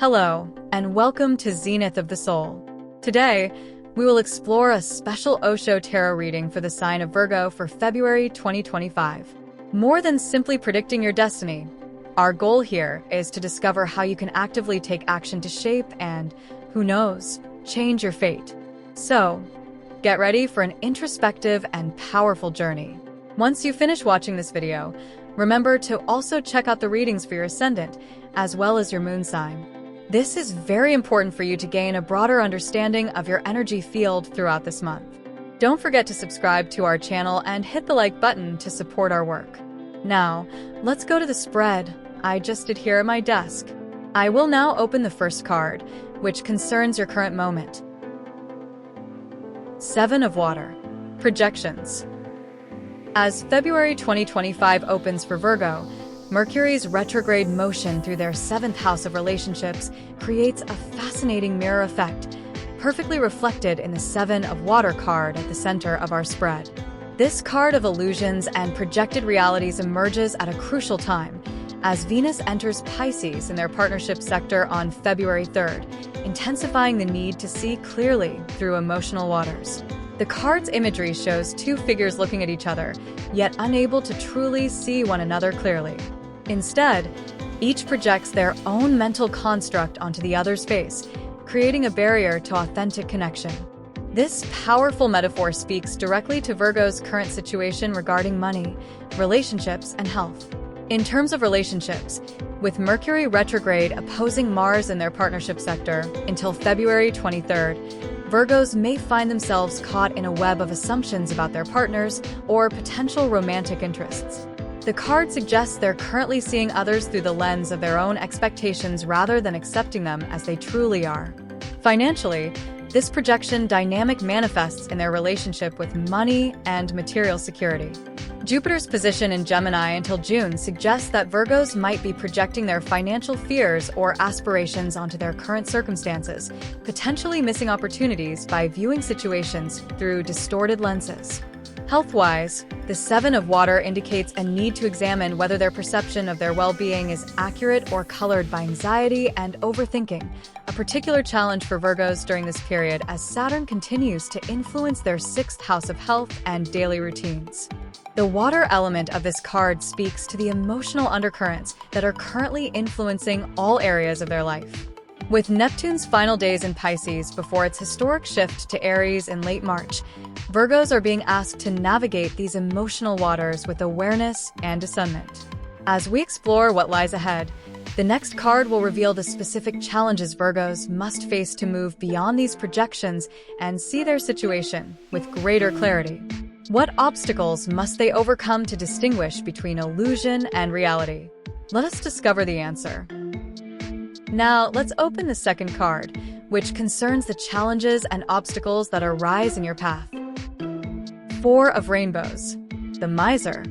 Hello, and welcome to Zenith of the Soul. Today, we will explore a special Osho Tarot reading for the sign of Virgo for February 2025. More than simply predicting your destiny, our goal here is to discover how you can actively take action to shape and, who knows, change your fate. So, get ready for an introspective and powerful journey. Once you finish watching this video, remember to also check out the readings for your ascendant, as well as your moon sign. This is very important for you to gain a broader understanding of your energy field throughout this month. Don't forget to subscribe to our channel and hit the like button to support our work. Now, let's go to the spread I just did here at my desk. I will now open the first card, which concerns your current moment. Seven of Water. Projections. As February 2025 opens for Virgo, Mercury's retrograde motion through their 7th house of relationships creates a fascinating mirror effect, perfectly reflected in the Seven of Water card at the center of our spread. This card of illusions and projected realities emerges at a crucial time, as Venus enters Pisces in their partnership sector on February 3rd, intensifying the need to see clearly through emotional waters. The card's imagery shows two figures looking at each other, yet unable to truly see one another clearly. Instead, each projects their own mental construct onto the other's face, creating a barrier to authentic connection. This powerful metaphor speaks directly to Virgo's current situation regarding money, relationships, and health. In terms of relationships, with Mercury retrograde opposing Mars in their partnership sector until February 23rd, Virgos may find themselves caught in a web of assumptions about their partners or potential romantic interests. The card suggests they're currently seeing others through the lens of their own expectations rather than accepting them as they truly are. Financially, this projection dynamic manifests in their relationship with money and material security. Jupiter's position in Gemini until June suggests that Virgos might be projecting their financial fears or aspirations onto their current circumstances, potentially missing opportunities by viewing situations through distorted lenses. Health-wise, the Seven of Water indicates a need to examine whether their perception of their well-being is accurate or colored by anxiety and overthinking, a particular challenge for Virgos during this period as Saturn continues to influence their 6th house of health and daily routines. The water element of this card speaks to the emotional undercurrents that are currently influencing all areas of their life. With Neptune's final days in Pisces before its historic shift to Aries in late March, Virgos are being asked to navigate these emotional waters with awareness and discernment. As we explore what lies ahead, the next card will reveal the specific challenges Virgos must face to move beyond these projections and see their situation with greater clarity. What obstacles must they overcome to distinguish between illusion and reality? Let us discover the answer. Now, let's open the second card, which concerns the challenges and obstacles that arise in your path. Four of Rainbows. The Miser.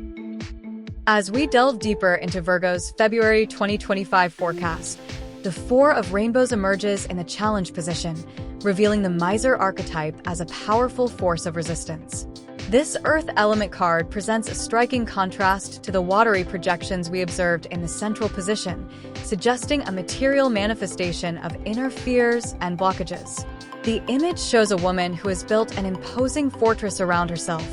As we delve deeper into Virgo's February 2025 forecast, the Four of Rainbows emerges in the challenge position, revealing the Miser archetype as a powerful force of resistance. This Earth element card presents a striking contrast to the watery projections we observed in the central position, suggesting a material manifestation of inner fears and blockages. The image shows a woman who has built an imposing fortress around herself,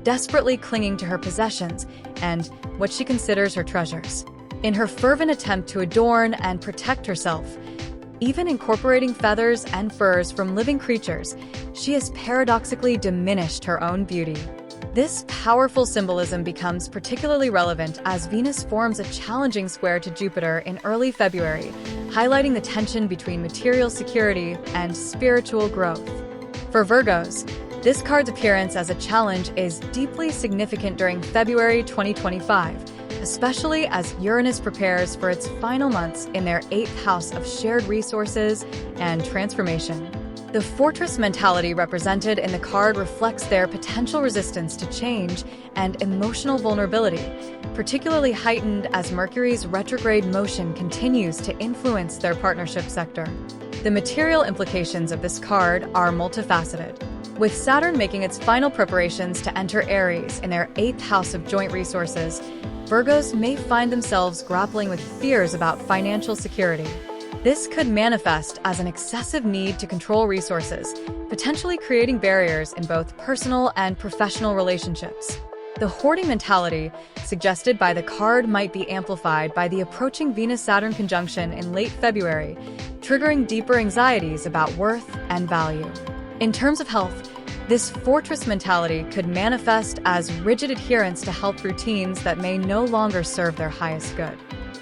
desperately clinging to her possessions and what she considers her treasures. In her fervent attempt to adorn and protect herself, even incorporating feathers and furs from living creatures, she has paradoxically diminished her own beauty. This powerful symbolism becomes particularly relevant as Venus forms a challenging square to Jupiter in early February, highlighting the tension between material security and spiritual growth. For Virgos, this card's appearance as a challenge is deeply significant during February 2025, especially as Uranus prepares for its final months in their 8th house of shared resources and transformation. The fortress mentality represented in the card reflects their potential resistance to change and emotional vulnerability, particularly heightened as Mercury's retrograde motion continues to influence their partnership sector. The material implications of this card are multifaceted. With Saturn making its final preparations to enter Aries in their 8th house of joint resources, Virgos may find themselves grappling with fears about financial security. This could manifest as an excessive need to control resources, potentially creating barriers in both personal and professional relationships. The hoarding mentality suggested by the card might be amplified by the approaching Venus-Saturn conjunction in late February, triggering deeper anxieties about worth and value. In terms of health, this fortress mentality could manifest as rigid adherence to health routines that may no longer serve their highest good.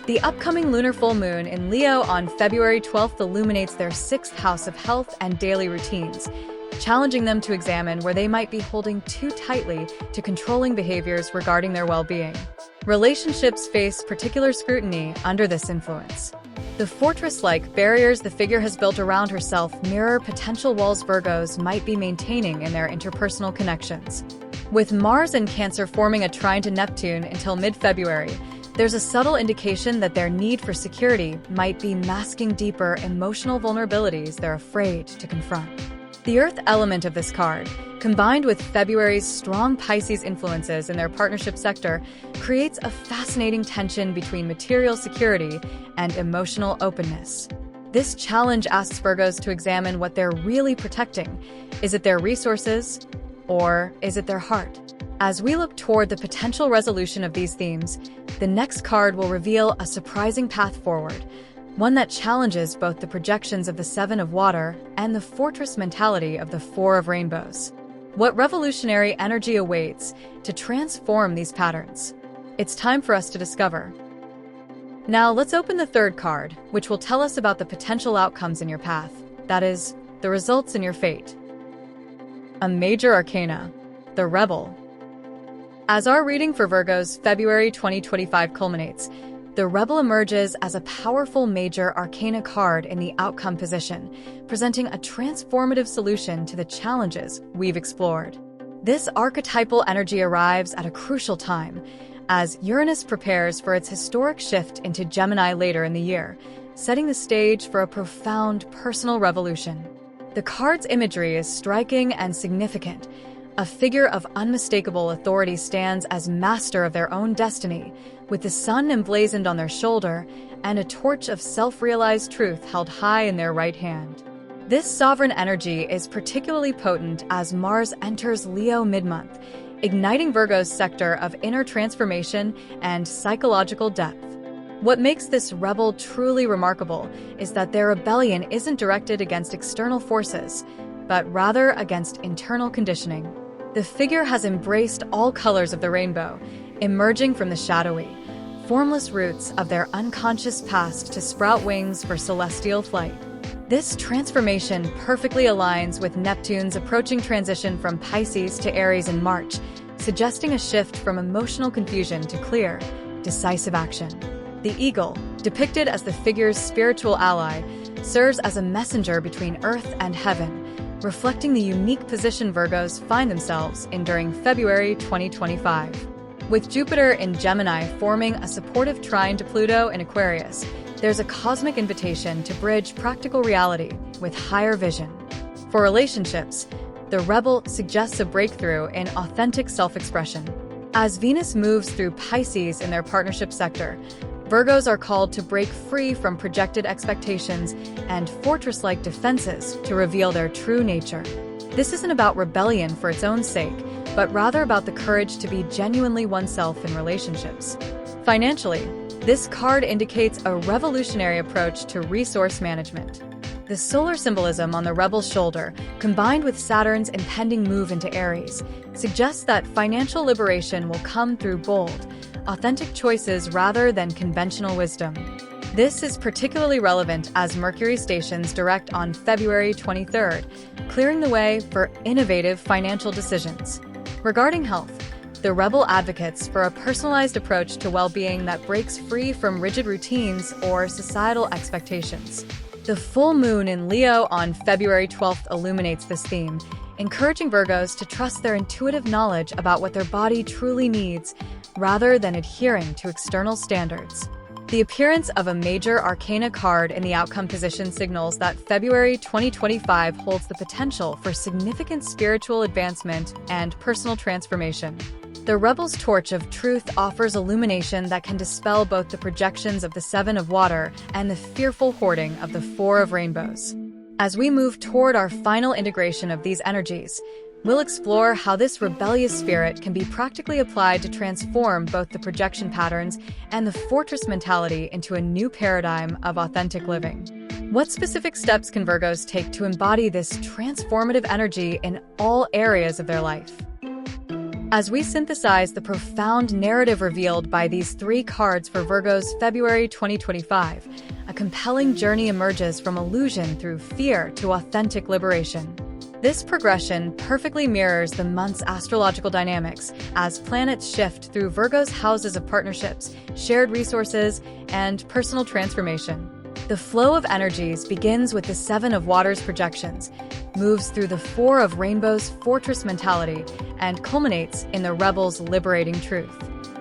The upcoming lunar full moon in Leo on February 12th illuminates their 6th house of health and daily routines, challenging them to examine where they might be holding too tightly to controlling behaviors regarding their well-being. Relationships face particular scrutiny under this influence. The fortress-like barriers the figure has built around herself mirror potential walls Virgos might be maintaining in their interpersonal connections. With Mars in Cancer forming a trine to Neptune until mid-February, there's a subtle indication that their need for security might be masking deeper emotional vulnerabilities they're afraid to confront. The earth element of this card, combined with February's strong Pisces influences in their partnership sector, creates a fascinating tension between material security and emotional openness. This challenge asks Virgos to examine what they're really protecting. Is it their resources, or is it their heart? As we look toward the potential resolution of these themes, the next card will reveal a surprising path forward, one that challenges both the projections of the Seven of Water and the fortress mentality of the Four of Rainbows. What revolutionary energy awaits to transform these patterns? It's time for us to discover. Now let's open the third card, which will tell us about the potential outcomes in your path, that is, the results in your fate. A major arcana, the Rebel. As our reading for Virgo's February 2025 culminates, the Rebel emerges as a powerful major arcana card in the outcome position, presenting a transformative solution to the challenges we've explored. This archetypal energy arrives at a crucial time, as Uranus prepares for its historic shift into Gemini later in the year, setting the stage for a profound personal revolution. The card's imagery is striking and significant. A figure of unmistakable authority stands as master of their own destiny, with the sun emblazoned on their shoulder and a torch of self-realized truth held high in their right hand. This sovereign energy is particularly potent as Mars enters Leo mid-month, igniting Virgo's sector of inner transformation and psychological depth. What makes this rebel truly remarkable is that their rebellion isn't directed against external forces, but rather against internal conditioning. The figure has embraced all colors of the rainbow, emerging from the shadowy, formless roots of their unconscious past to sprout wings for celestial flight. This transformation perfectly aligns with Neptune's approaching transition from Pisces to Aries in March, suggesting a shift from emotional confusion to clear, decisive action. The eagle, depicted as the figure's spiritual ally, serves as a messenger between earth and heaven, reflecting the unique position Virgos find themselves in during February 2025. With Jupiter in Gemini forming a supportive trine to Pluto in Aquarius, there's a cosmic invitation to bridge practical reality with higher vision. For relationships, the Rebel suggests a breakthrough in authentic self-expression. As Venus moves through Pisces in their partnership sector, Virgos are called to break free from projected expectations and fortress-like defenses to reveal their true nature. This isn't about rebellion for its own sake, but rather about the courage to be genuinely oneself in relationships. Financially, this card indicates a revolutionary approach to resource management. The solar symbolism on the Rebel's shoulder, combined with Saturn's impending move into Aries, suggests that financial liberation will come through bold, authentic choices rather than conventional wisdom. This is particularly relevant as Mercury stations direct on February 23rd, clearing the way for innovative financial decisions. Regarding health, the Rebel advocates for a personalized approach to well-being that breaks free from rigid routines or societal expectations. The full moon in Leo on February 12th illuminates this theme, encouraging Virgos to trust their intuitive knowledge about what their body truly needs, rather than adhering to external standards. The appearance of a major arcana card in the outcome position signals that February 2025 holds the potential for significant spiritual advancement and personal transformation. The Rebel's torch of truth offers illumination that can dispel both the projections of the Seven of Water and the fearful hoarding of the Four of Rainbows. As we move toward our final integration of these energies, we'll explore how this rebellious spirit can be practically applied to transform both the projection patterns and the fortress mentality into a new paradigm of authentic living. What specific steps can Virgos take to embody this transformative energy in all areas of their life? As we synthesize the profound narrative revealed by these three cards for Virgo's February 2025, a compelling journey emerges from illusion through fear to authentic liberation. This progression perfectly mirrors the month's astrological dynamics as planets shift through Virgo's houses of partnerships, shared resources, and personal transformation. The flow of energies begins with the Seven of Water's projections, moves through the Four of Rainbows' fortress mentality, and culminates in the Rebel's liberating truth.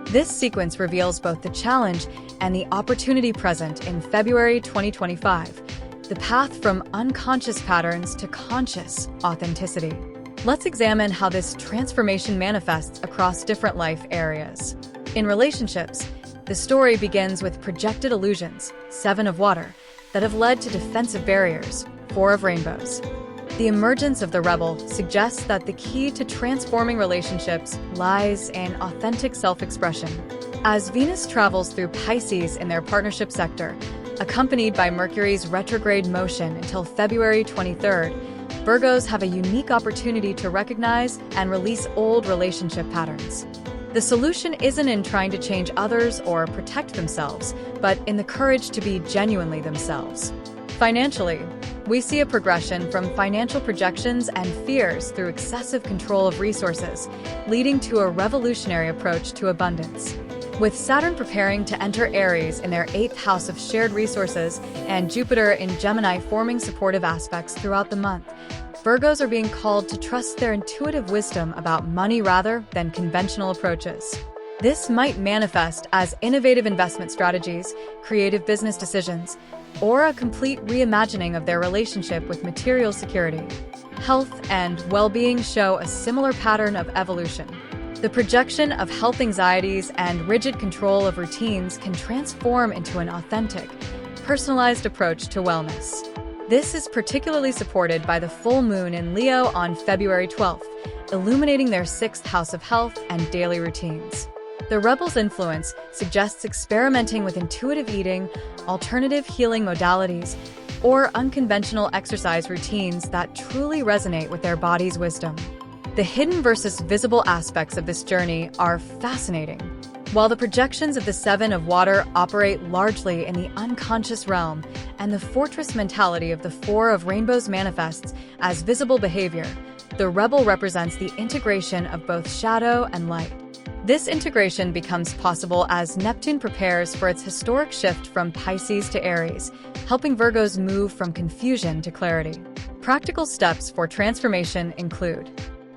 This sequence reveals both the challenge and the opportunity present in February 2025, the path from unconscious patterns to conscious authenticity. Let's examine how this transformation manifests across different life areas. In relationships, the story begins with projected illusions, Seven of Water, that have led to defensive barriers, Four of Rainbows. The emergence of the Rebel suggests that the key to transforming relationships lies in authentic self-expression. As Venus travels through Pisces in their partnership sector, accompanied by Mercury's retrograde motion until February 23rd, Virgos have a unique opportunity to recognize and release old relationship patterns. The solution isn't in trying to change others or protect themselves, but in the courage to be genuinely themselves. Financially, we see a progression from financial projections and fears through excessive control of resources, leading to a revolutionary approach to abundance. With Saturn preparing to enter Aries in their 8th house of shared resources and Jupiter in Gemini forming supportive aspects throughout the month, Virgos are being called to trust their intuitive wisdom about money rather than conventional approaches. This might manifest as innovative investment strategies, creative business decisions, or a complete reimagining of their relationship with material security. Health and well-being show a similar pattern of evolution. The projection of health anxieties and rigid control of routines can transform into an authentic, personalized approach to wellness. This is particularly supported by the full moon in Leo on February 12th, illuminating their 6th house of health and daily routines. The Rebel's influence suggests experimenting with intuitive eating, alternative healing modalities, or unconventional exercise routines that truly resonate with their body's wisdom. The hidden versus visible aspects of this journey are fascinating. While the projections of the Seven of Water operate largely in the unconscious realm, and the fortress mentality of the Four of Rainbows manifests as visible behavior, the Rebel represents the integration of both shadow and light. This integration becomes possible as Neptune prepares for its historic shift from Pisces to Aries, helping Virgos move from confusion to clarity. Practical steps for transformation include: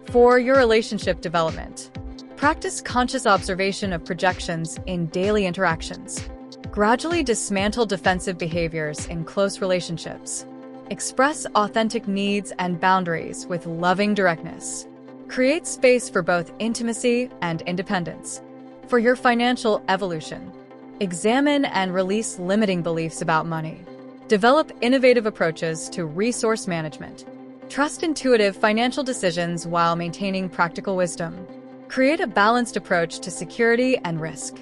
for your relationship development, practice conscious observation of projections in daily interactions. Gradually dismantle defensive behaviors in close relationships. Express authentic needs and boundaries with loving directness. Create space for both intimacy and independence. For your financial evolution, examine and release limiting beliefs about money. Develop innovative approaches to resource management. Trust intuitive financial decisions while maintaining practical wisdom. Create a balanced approach to security and risk.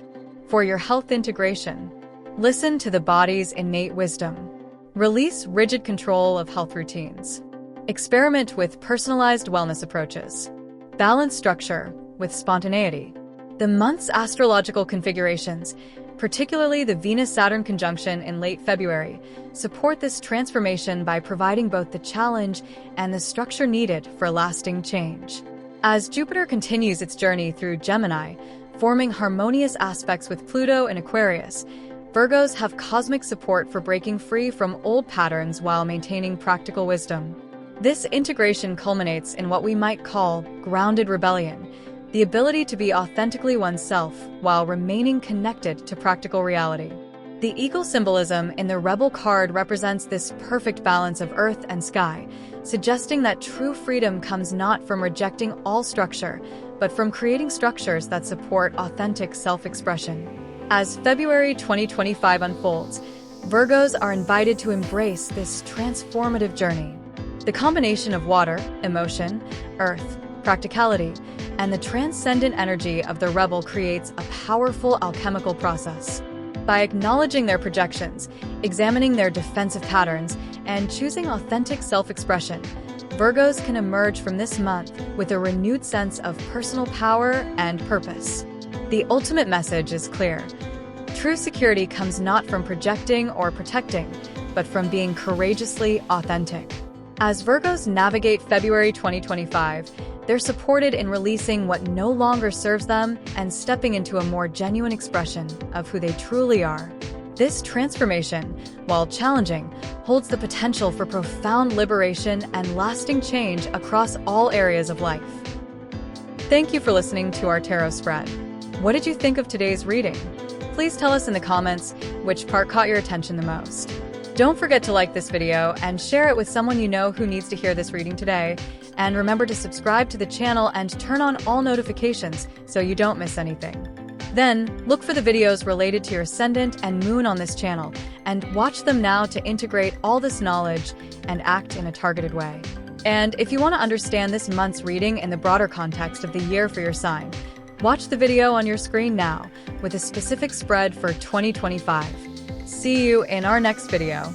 For your health integration, listen to the body's innate wisdom. Release rigid control of health routines. Experiment with personalized wellness approaches. Balance structure with spontaneity. The month's astrological configurations, particularly the Venus-Saturn conjunction in late February, support this transformation by providing both the challenge and the structure needed for lasting change. As Jupiter continues its journey through Gemini, forming harmonious aspects with Pluto in Aquarius, Virgos have cosmic support for breaking free from old patterns while maintaining practical wisdom. This integration culminates in what we might call grounded rebellion, the ability to be authentically oneself while remaining connected to practical reality. The eagle symbolism in the Rebel card represents this perfect balance of earth and sky, suggesting that true freedom comes not from rejecting all structure, but but from creating structures that support authentic self-expression. As February 2025 unfolds, Virgos are invited to embrace this transformative journey. The combination of water, emotion, earth, practicality, and the transcendent energy of the rebel creates a powerful alchemical process. By acknowledging their projections, examining their defensive patterns, and choosing authentic self-expression, Virgos can emerge from this month with a renewed sense of personal power and purpose. The ultimate message is clear. True security comes not from projecting or protecting, but from being courageously authentic. As Virgos navigate February 2025, they're supported in releasing what no longer serves them and stepping into a more genuine expression of who they truly are. This transformation, while challenging, holds the potential for profound liberation and lasting change across all areas of life. Thank you for listening to our tarot spread. What did you think of today's reading? Please tell us in the comments which part caught your attention the most. Don't forget to like this video and share it with someone you know who needs to hear this reading today. And remember to subscribe to the channel and turn on all notifications so you don't miss anything. Then, look for the videos related to your ascendant and moon on this channel, and watch them now to integrate all this knowledge and act in a targeted way. And if you want to understand this month's reading in the broader context of the year for your sign, watch the video on your screen now with a specific spread for 2025. See you in our next video.